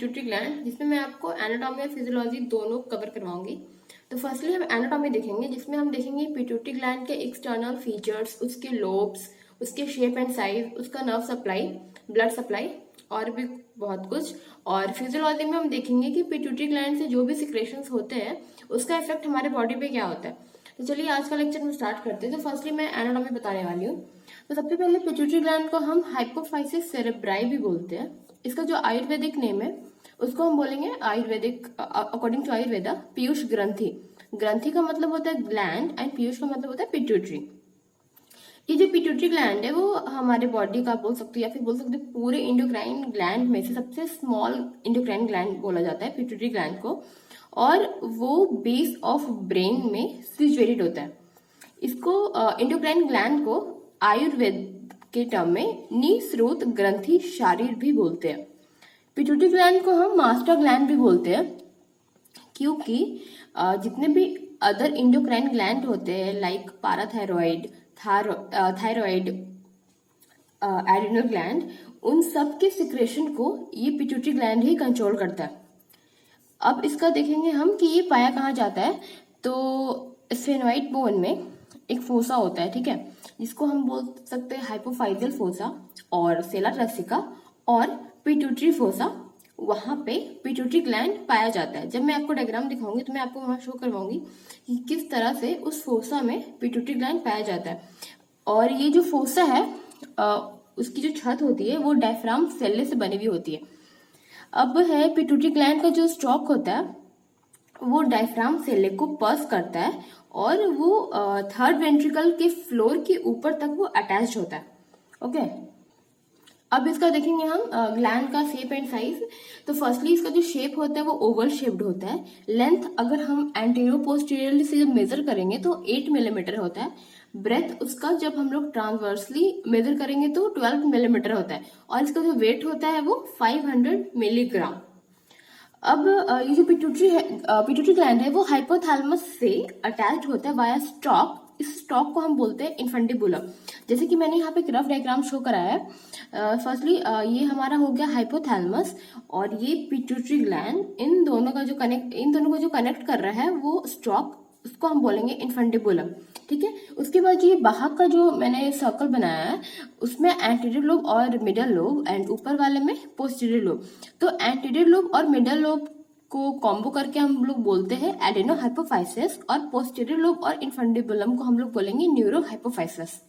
Pituitary gland, जिसमें मैं आपको एनाटॉमी और फिजियोलॉजी दोनों कवर करवाऊंगी। तो फर्स्टली हम एनाटॉमी देखेंगे, जिसमें हम देखेंगे पिट्यूटरी ग्लैंड के एक्सटर्नल फीचर्स, उसके लोब्स, उसके शेप एंड साइज, उसका नर्व सप्लाई, ब्लड सप्लाई और भी बहुत कुछ। और फिजियोलॉजी में हम देखेंगे कि पिट्यूटरी ग्लैंड से जो भी सिक्रेशंस होते हैं उसका इफेक्ट हमारे बॉडी पे क्या होता है। तो चलिए आज का लेक्चर हम स्टार्ट करते हैं। तो फर्स्टली मैं एनाटॉमी बताने वाली हूँ। तो सबसे पहले पिट्यूटरी ग्लैंड को हम हाइपोफाइसिस सेरेब्राई भी बोलते हैं। इसका जो आयुर्वेदिक नेम है उसको हम बोलेंगे आयुर्वेदिक, अकॉर्डिंग टू आयुर्वेदा, पीयूष ग्रंथि। ग्रंथि का मतलब होता है ग्लैंड एंड पीयूष का मतलब होता है पिट्यूटरी। ये जो पिट्यूटरी ग्लैंड है वो हमारे बॉडी का बोल सकते हो या फिर बोल सकते हो पूरे इंडोक्राइन ग्लैंड में से सबसे स्मॉल इंडोक्राइन ग्लैंड बोला जाता है पिट्यूटरी ग्लैंड को, और वो बेस ऑफ ब्रेन में सिचुएटेड होता है। इसको इंडोक्राइन ग्लैंड को आयुर्वेद के टर्म में निस्रोत ग्रंथि शारीर भी बोलते हैं। पिट्यूटरी ग्लैंड को हम मास्टर ग्लैंड भी बोलते हैं, क्योंकि जितने भी अदर इंडोक्राइन ग्लैंड होते हैं लाइक पाराथायरॉइड, थायरॉइड, एड्रिनल ग्लैंड, उन सब के सिक्रेशन को ये पिट्यूटरी ग्लैंड ही कंट्रोल करता है। अब इसका देखेंगे हम कि ये पाया कहाँ जाता है। तो स्फेनोइड बोन में एक फोसा होता है, ठीक है, जिसको हम बोल सकते हैं हाइपोफाइजियल फोसा और सेला रसिका और पिट्यूटरी फोसा। वहां पे पिट्यूटरी ग्लैंड पाया जाता है। जब मैं आपको डायग्राम दिखाऊंगी तो मैं आपको वहां शो करवाऊंगी कि किस तरह से उस फोसा में पिट्यूटरी ग्लैंड पाया जाता है। और ये जो फोसा है उसकी जो छत होती है वो डायफ्राम सेल्ले से बनी हुई होती है। अब है पिट्यूटरी ग्लैंड का जो स्टॉक होता है वो डायफ्राम सेल्ले को पर्स करता है और वो थर्ड वेंट्रिकल के फ्लोर के ऊपर तक वो अटैच होता है। ओके, अब इसका देखेंगे हम ग्लैंड का शेप एंड साइज। तो फर्स्टली इसका जो शेप होता है वो ओवल शेप्ड होता है। लेंथ अगर हम एंटीरियर पोस्टीरियरली से जब मेजर करेंगे तो 8 मिलीमीटर होता है। ब्रेथ उसका जब हम लोग ट्रांसवर्सली मेजर करेंगे तो 12 मिलीमीटर होता है। और इसका जो वेट होता है वो 500 मिलीग्राम। अब ये जो पिट्यूटरी ग्लैंड है वो हाइपोथैलेमस से अटैच होता है वाया स्टॉक। इस स्टॉक को हम बोलते हैं इन्फंडिबुलम। जैसे कि मैंने यहाँ पे एक रफ डायग्राम शो कराया है। फर्स्टली ये हमारा हो गया हाइपोथैलेमस और ये पिट्यूटरी ग्लैंड, इन दोनों को जो कनेक्ट कर रहा है वो स्टॉक, उसको हम बोलेंगे इन्फंडिबुलम, ठीक है। उसके बाद ये बाहर का जो मैंने सर्कल बनाया है उसमें एंटीरियर लोब और मिडल लोब एंड ऊपर वाले में पोस्टीरियर लोब। तो एंटीरियर लोब और मिडल लोब को कॉम्बो करके हम लोग बोलते हैं एडेनो हाइपोफाइसिस, और पोस्टीरियर लोब और इन्फंडिबुलम को हम लोग बोलेंगे न्यूरो हाइपोफाइसिस।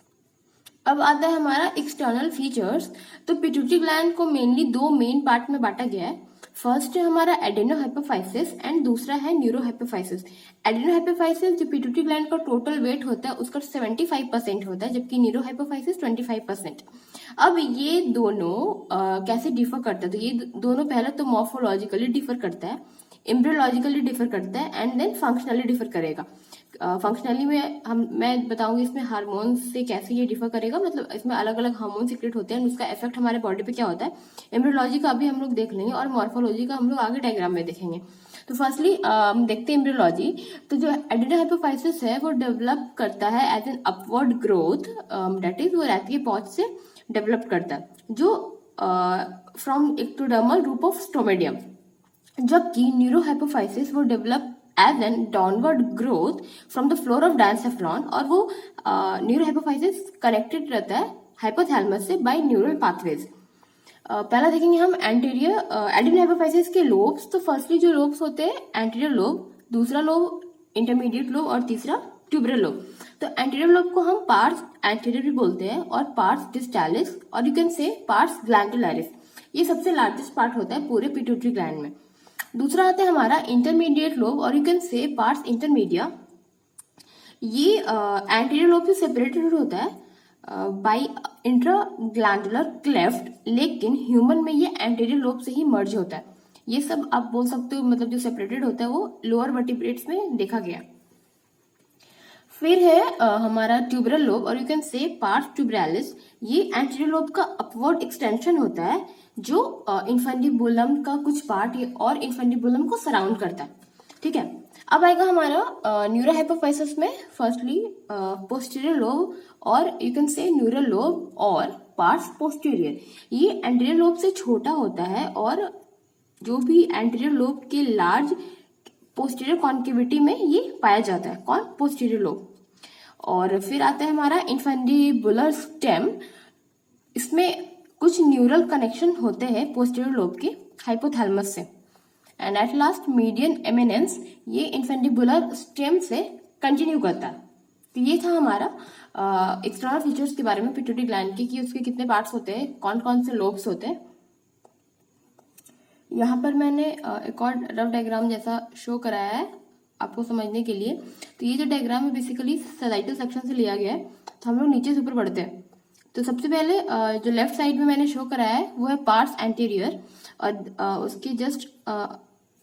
अब आता है हमारा एक्सटर्नल फीचर्स। तो पिट्यूटरी ग्लैंड को मेनली दो मेन पार्ट में बांटा गया है। फर्स्ट है हमारा एडेनो हाइपोफाइसिस एंड दूसरा है न्यूरो हाइपोफाइसिस। एडेनो हाइपोफाइसिस जो पिट्यूटरी ग्लैंड का टोटल वेट होता है उसका 75% होता है, जबकि न्यूरो हाइपोफाइसिस 25%। अब ये दोनों कैसे डिफर करता है, तो ये दोनों पहले तो मॉर्फोलॉजिकली डिफर करता है, एम्ब्रियोलॉजिकली डिफर करता है एंड देन फंक्शनली डिफर करेगा। फंक्शनली में मैं बताऊंगी इसमें हार्मोन्स से कैसे ये डिफर करेगा, मतलब इसमें अलग अलग हार्मोन सीक्रेट होते हैं, उसका इफेक्ट हमारे बॉडी पे क्या होता है। एम्ब्रियोलॉजी का अभी हम लोग देख लेंगे और मॉर्फोलॉजी का हम लोग आगे डायग्राम में देखेंगे। तो फर्स्टली हम देखते हैं एम्ब्रियोलॉजी। तो जो एडेनो हाइपोफाइसिस है वो डेवलप करता है as an upward growth, that is वो रहती है पॉच से डेवलप करता है, जो from ectodermal roof of stomodeum. जबकि न्यूरो हाइपोफाइसिस वो develop as an downward growth from the floor of diencephalon, और वो न्यूरो हाइपोफाइसिस कनेक्टेड रहता है हाइपोथैलेमस से बाय न्यूरल पाथवेज। पहला देखेंगे हम एंटीरियर एडेनो हाइपोफाइसिस के लोब्स। तो फर्स्टली जो लोब्स होते हैं एंटीरियर लोब, दूसरा लोब इंटरमीडिएट लोब और तीसरा ट्यूबरल लोब। तो एंटीरियर लोब को हम पार्स एंटीरियर भी बोलते हैं और पार्स डिस्टालिस और यू कैन से पार्स ग्लैंडुलरिस। ये सबसे लार्जेस्ट पार्ट होता है पूरे पिट्यूटरी ग्लैंड में। दूसरा आता है हमारा इंटरमीडिएट लोब और you can say parse intermedia. ये एंटीरियर लोब से सेपरेटेड होता है बाय इंट्राग्लैंडुलर क्लेफ्ट, लेकिन ह्यूमन में ये एंटीरियर लोब से ही मर्ज होता है। ये सब आप बोल सकते हो, मतलब जो सेपरेटेड होता है वो लोअर वर्टिब्रेट्स में देखा गया। फिर है हमारा ट्यूबरल लोब और यू कैन से पार्स ट्यूबरालिस। ये एंटीरियर लोब का अपवर्ड एक्सटेंशन होता है जो इन्फंडिबुलम का कुछ पार्ट और इन्फंडिबुलम को सराउंड करता है, ठीक है। अब आएगा हमारा न्यूरो हाइपोफाइसिस में फर्स्टली पोस्टीरियर लोब और you can say neural lobe और पार्स पोस्टीरियर। ये एंटीरियर लोब से छोटा होता है और जो भी एंटीरियर लोब के लार्ज पोस्टीरियर कॉन्केविटी में ये पाया जाता है। कौन? Posterior lobe. और फिर आता है हमारा इन्फेंडिबुलर स्टेम। इसमें कुछ न्यूरल कनेक्शन होते हैं पोस्टीरियर लोब के हाइपोथैलेमस से। And at last median eminence, ये इन्फेंडिबुलर स्टेम से कंटिन्यू करता है। तो ये था हमारा एक्सटर्नल फीचर्स के बारे में पिट्यूटरी ग्लैंड के, कि उसके कितने पार्ट्स होते हैं, कौन कौन से लोब्स होते हैं। यहाँ पर मैंने एक और रफ डायग्राम जैसा शो कराया है आपको समझने के लिए। तो ये जो डायग्राम है बेसिकली सैलाइटल सेक्शन से लिया गया है। तो हम लोग नीचे से ऊपर बढ़ते हैं। तो सबसे पहले जो लेफ्ट साइड में मैंने शो कराया है वो है पार्स एंटीरियर, और उसके जस्ट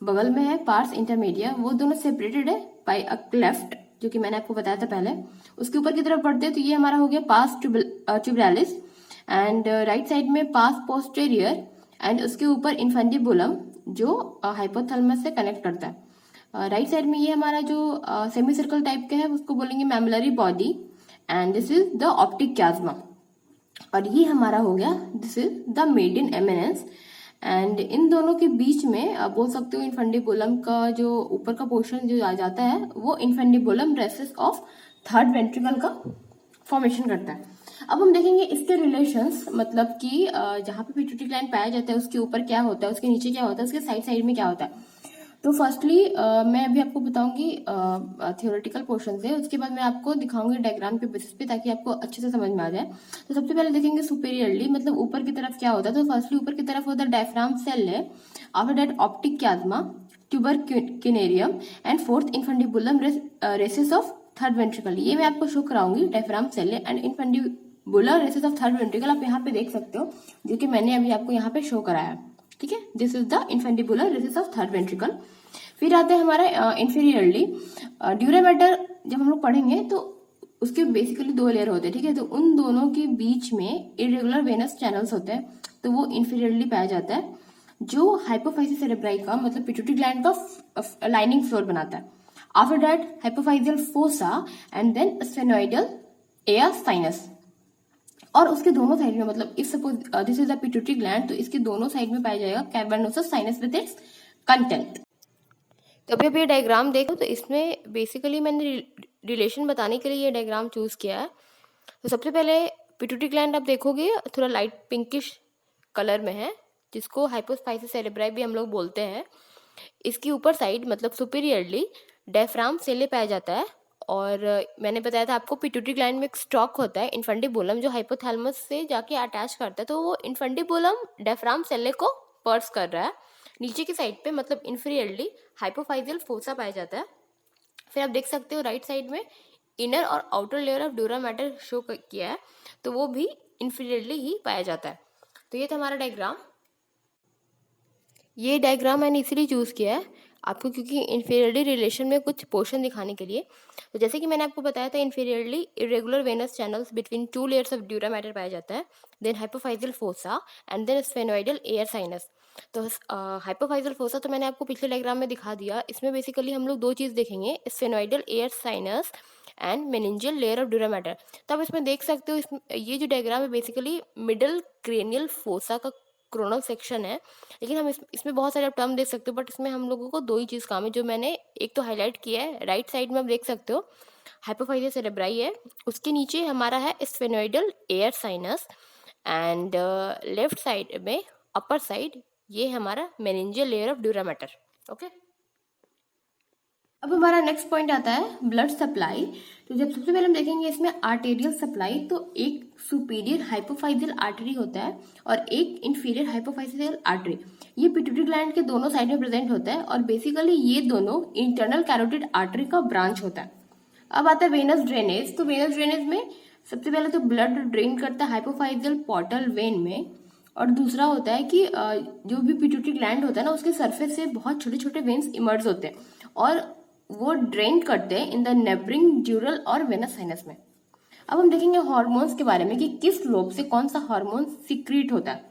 बगल में है पार्स इंटरमीडिया। वो दोनों सेपरेटेड है बाय अ क्लेफ्ट, जो कि मैंने आपको बताया था पहले। उसके ऊपर की तरफ बढ़ते हैं तो ये हमारा हो गया पास ट्यूबरालिस, एंड राइट साइड में पास पोस्टेरियर, एंड उसके ऊपर इन्फेंडिबुलम जो हाइपोथैलेमस से कनेक्ट करता है। राइट साइड में ये हमारा जो सेमी सर्कल टाइप का है उसको बोलेंगे mammillary body, and this is the optic chiasma. और ये हमारा हो गया, this is the median eminence. And इन दोनों के बीच में आप बोल सकते हो इन्फेंडिबुलम का जो ऊपर का पोर्शन जो आ जाता है वो infundibulum recess of third ventricle का फॉर्मेशन करता है। अब हम देखेंगे इसके रिलेशंस, मतलब कि जहाँ पे पिट्यूटरी ग्लैंड पाया जाता है उसके ऊपर क्या होता है, उसके नीचे क्या होता है, उसके साइड साइड में क्या होता है। तो फर्स्टली मैं अभी आपको बताऊंगी थियोरेटिकल पोर्शन से, उसके बाद मैं आपको दिखाऊंगी डायग्राम के बेसिस पे, ताकि आपको अच्छे से समझ में आ जाए। तो सबसे पहले देखेंगे सुपेरियरली, मतलब ऊपर की तरफ क्या होता है। तो फर्स्टली ऊपर की तरफ होता है डायफ्राम सेल है, after that optic chiasma, tuber cinereum, and fourth infundibulum recess of third ventricle. ये मैं आपको शो कराऊंगी, डायफ्राम सेल है and infundibular recess of third ventricle आप यहाँ पे देख सकते हो, जो कि मैंने अभी आपको यहाँ पे शो कराया है। ठीक है, this is the infundibular recess of third ventricle. फिर आता है हमारा इंफीरियरली ड्यूरामेटर। जब हम लोग पढ़ेंगे तो उसके बेसिकली दो लेयर होते हैं। ठीक है, तो उन दोनों के बीच में इरेगुलर वेनस चैनल्स होते हैं, तो वो इंफीरियरली पाया जाता है, जो हाइपोफाइसिस सेरेब्राई का मतलब पिट्यूटरी ग्लैंड का लाइनिंग फ्लोर बनाता है। After that hypophyseal fossa and then sphenoidal air sinus. और उसके दोनों साइड में, मतलब if suppose this is the pituitary gland, तो इसके दोनों साइड में पाया जाएगा cavernous sinus with its content. तो अभी ये डायग्राम देखो, तो इसमें बेसिकली मैंने रिलेशन बताने के लिए ये डायग्राम चूज किया है। तो सबसे पहले पिट्यूटरी ग्लैंड आप देखोगे थोड़ा लाइट पिंकिश कलर में है, जिसको हाइपोफाइसिस सेरेब्राई भी हम लोग बोलते हैं। इसकी ऊपर साइड मतलब सुपीरियरली डायफ्राम सेले पाया जाता है। और मैंने बताया था आपको पिट्यूटरी ग्लैंड में एक स्टॉक होता है इन्फेंडिबुलम, जो हाइपोथैलेमस से जाके अटैच करता है। तो वो इन्फेंडिबुलम डायफ्राम सेले को पर्स कर रहा है। नीचे की साइड पे मतलब इंफीरियरली हाइपोफाइजियल फोसा पाया जाता है। फिर आप देख सकते हो राइट साइड में इनर और outer layer of dura matter show किया है, तो वो भी इंफीरियरली ही पाया जाता है। तो ये था हमारा डायग्राम। ये डायग्राम मैंने इसलिए चूज किया है आपको, क्योंकि इंफीरियरली रिलेशन में कुछ पोर्शन दिखाने के लिए। तो जैसे कि मैंने आपको बताया था, inferiorly irregular venous channels between two layers of dura mater पाया जाता है, then hypophyseal fossa and then sphenoidal air sinus. तो हाइपोफाइजियल फोसा तो मैंने आपको पिछले डायग्राम में दिखा दिया। इसमें बेसिकली हम लोग दो चीज़ देखेंगे, स्फेनोइडल air sinus and meningeal layer of dura matter. तो आप इसमें देख सकते हो, ये जो डायग्राम है बेसिकली मिडल क्रेनियल फोसा का क्रोनल सेक्शन है। लेकिन हम इसमें बहुत सारे टर्म देख सकते हो, बट इसमें हम लोगों को दो ही चीज़ काम है, जो मैंने एक तो हाईलाइट किया है। राइट साइड में आप देख सकते हो हाइपोफाइजियल सेरेब्राई है, उसके नीचे हमारा है स्फेनोइडल air sinus, and left side में अपर साइड ये हमारा meningeal layer of dura matter. Okay, अब हमारा नेक्स्ट पॉइंट आता है ब्लड सप्लाई। तो जब सबसे पहले हम देखेंगे इसमें आर्टेरियल सप्लाई, तो एक सुपीरियर हाइपोफाइजियल आर्टरी होता है और एक इंफीरियर हाइपोफाइजियल आर्टरी। ये पिट्यूटरी ग्लैंड के दोनों साइड में प्रेजेंट होता है, और बेसिकली ये दोनों इंटरनल कैरोटिड आर्टरी का ब्रांच होता है। अब आता है वेनस ड्रेनेज। तो वेनस ड्रेनेज में सबसे पहले तो ब्लड ड्रेन करता है हाइपोफाइजियल पोर्टल वेन में, और दूसरा होता है कि जो भी पिट्यूटरी ग्लैंड होता है ना, उसके सरफेस से बहुत छोटे छोटे वेन्स इमर्ज होते हैं और वो ड्रेन करते हैं इन द नेबरिंग ड्यूरल और वेनस साइनस में। अब हम देखेंगे हार्मोन्स के बारे में कि किस लोब से कौन सा हार्मोन सीक्रेट होता है।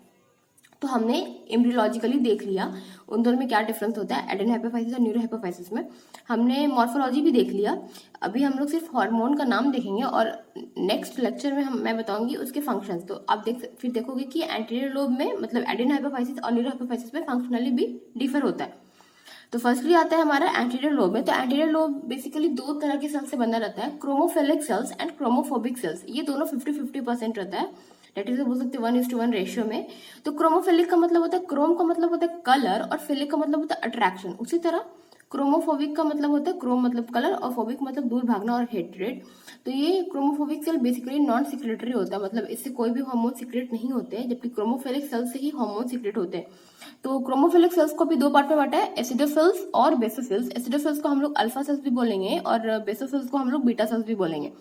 तो हमने एम्ब्रियोलॉजिकली देख लिया उन दोनों में क्या डिफरेंस होता है एडेनोहाइपोफाइसिस और न्यूरोहाइपोफाइसिस में। हमने मॉर्फोलॉजी भी देख लिया। अभी हम लोग सिर्फ हार्मोन का नाम देखेंगे और नेक्स्ट लेक्चर में मैं बताऊंगी उसके फंक्शंस। तो आप फिर देखोगे कि एंटीरियर लोब में मतलब एडेनोहाइपोफाइसिस और न्यूरोहाइपोफाइसिस में फंक्शनली भी डिफर होता है। तो फर्स्टली आता है हमारा एंटीरियर लोब में। तो एंटीरियर लोब बेसिकली दो तरह के सेल्स से बना रहता है, क्रोमोफिलिक सेल्स एंड क्रोमोफोबिक सेल्स। ये दोनों 50-50% रहता है, डेट इज बोल सकते हैं 1:1 रेशियो में। तो क्रोमोफिलिक का मतलब होता है, क्रोम का मतलब होता है कलर और फिलिक का मतलब होता है अट्रैक्शन। उसी तरह क्रोमोफोबिक का मतलब होता है क्रोम मतलब कलर और फोबिक मतलब दूर भागना और हेट्रेड। तो ये क्रोमोफोबिक सेल बेसिकली नॉन सिक्रेटरी होता है, मतलब इससे कोई भी हार्मोन सिक्रेट नहीं होते हैं, जबकि क्रोमोफिलिक सेल से ही हार्मोन सिक्रेट होते हैं। तो क्रोमोफिलिक सेल्स को भी दो पार्ट में बांटा है, एसिडोफिल्स और बेसोफिल्स। एसिडोफिल्स को हम लोग अल्फा सेल्स भी बोलेंगे और बेसोफिल्स को हम लोग बीटा सेल्स भी बोलेंगे।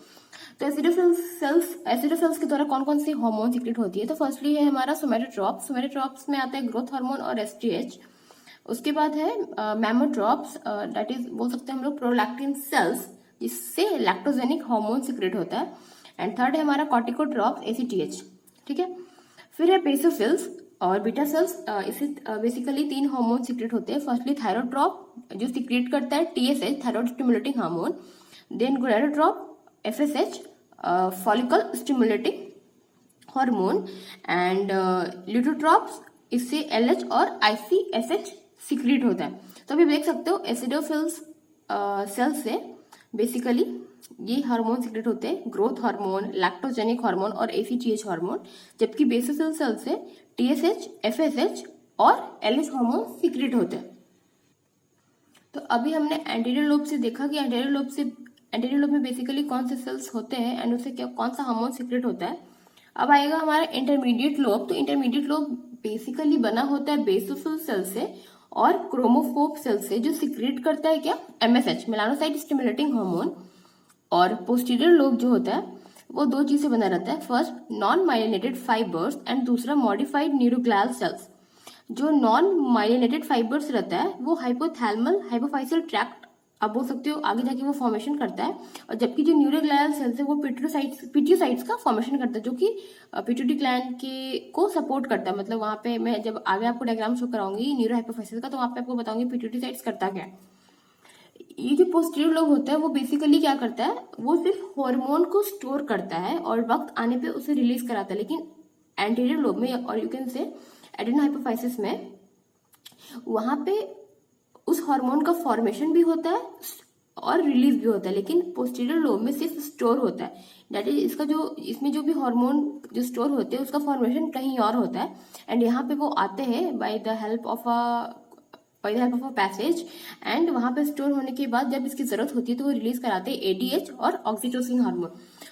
तो एसिडोफिल्स के द्वारा कौन कौन सी हार्मोन सिक्रेट होती है? तो फर्स्टली है हमारा सोमेटोट्रॉप्स। सोमेटोट्रॉप्स में आता है ग्रोथ हार्मोन और एसटीएच। उसके बाद है मैमोट्रॉप्स, दैट इज बोल सकते हैं हम लोग प्रोलैक्टिन सेल्स, जिससे लैक्टोजेनिक हार्मोन सिक्रेट होता है। एंड थर्ड है हमारा कॉर्टिकोट्रॉप्स, एसीटीएच। ठीक है, फिर है बेसोफिल्स और बीटा सेल्स। इससे बेसिकली 3 हार्मोन सिक्रेट होते हैं। फर्स्टली थायरोट्रॉप जो सिक्रेट करता है TSH, thyroid stimulating hormone. Then gonadotrope, FSH, follicle stimulating hormone. And luteotropes, इससे एलएच और आईसीएसएच सिक्रेट होता है। तो अभी देख सकते हो एसिडोफिल्स सेल से बेसिकली ये हार्मोन सिक्रेट होते हैं, ग्रोथ हार्मोन, लैक्टोजेनिक हार्मोन और एसीटीएच हार्मोन। जबकि बेसोफिल सेल से टीएसएच, एफएसएच और एलएच हार्मोन सिक्रेट होते हैं। तो अभी हमने एंटीरियर लोब से देखा कि एंटीरियर लोब में बेसिकली कौन से सेल्स होते हैं एंड उससे क्या कौन सा हार्मोन सिक्रेट होता है। अब आएगा हमारा इंटरमीडिएट लोब। तो इंटरमीडिएट लोब बेसिकली बना होता है बेसोफिल सेल से और क्रोमोफोब सेल से, जो सिक्रेट करता है क्या, एमएसएच, मेलानोसाइट स्टिमुलेटिंग हार्मोन। और पोस्टीरियर लोब जो होता है वो 2 चीज से बना रहता है, first non myelinated fibres and दूसरा मॉडिफाइड न्यूरोग्लियल सेल्स। जो नॉन माइलिनेटेड फाइबर्स रहता है वो हाइपोथैलेमल हाइपोफाइसियल ट्रैक्ट, आप बोल सकते हो आगे जाके वो फॉर्मेशन करता है। और जबकि जो न्यूरोग्लियल सेल्स है वो पिट्यूसाइट्स का फॉर्मेशन करता है, जो कि पिट्यूटरी ग्लैंड के को सपोर्ट करता है। मतलब वहां पे मैं जब आगे आपको डायग्राम शो कराऊंगी न्यूरोहाइपोफाइसिस का, तो वहां पे आपको बताऊंगी पिट्यूटरी करता क्या है। ये जो पोस्टीरियर लोब होता है वो बेसिकली क्या करता है, वो सिर्फ हार्मोन को स्टोर करता है और वक्त आने पे उसे रिलीज कराता है। लेकिन एंटीरियर लोब में और यू कैन से एडेनोहाइपोफाइसिस में वहां पे उस हार्मोन का फॉर्मेशन भी होता है और रिलीज भी होता है, लेकिन पोस्टीरियर लोब में सिर्फ स्टोर होता है। दैट इज इसमें जो भी हार्मोन जो स्टोर होते हैं उसका फॉर्मेशन कहीं और होता है। एंड यहाँ पे वो आते हैं by the help of a passage. And वहां पे स्टोर होने के बाद जब इसकी जरूरत होती है तो वो रिलीज कराते हैं एडीएच और ऑक्सीटोसिन हार्मोन।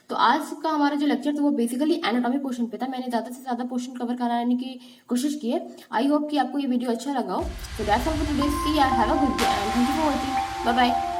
तो आज का हमारा जो लेक्चर था वो बेसिकली एनाटॉमी पोर्शन पे था। मैंने ज्यादा से ज्यादा पोर्शन कवर कराने की कोशिश की है। आई होप कि आपको ये वीडियो अच्छा लगा हो। तो that's all for today, see you, have a good day and thank you for watching, bye bye.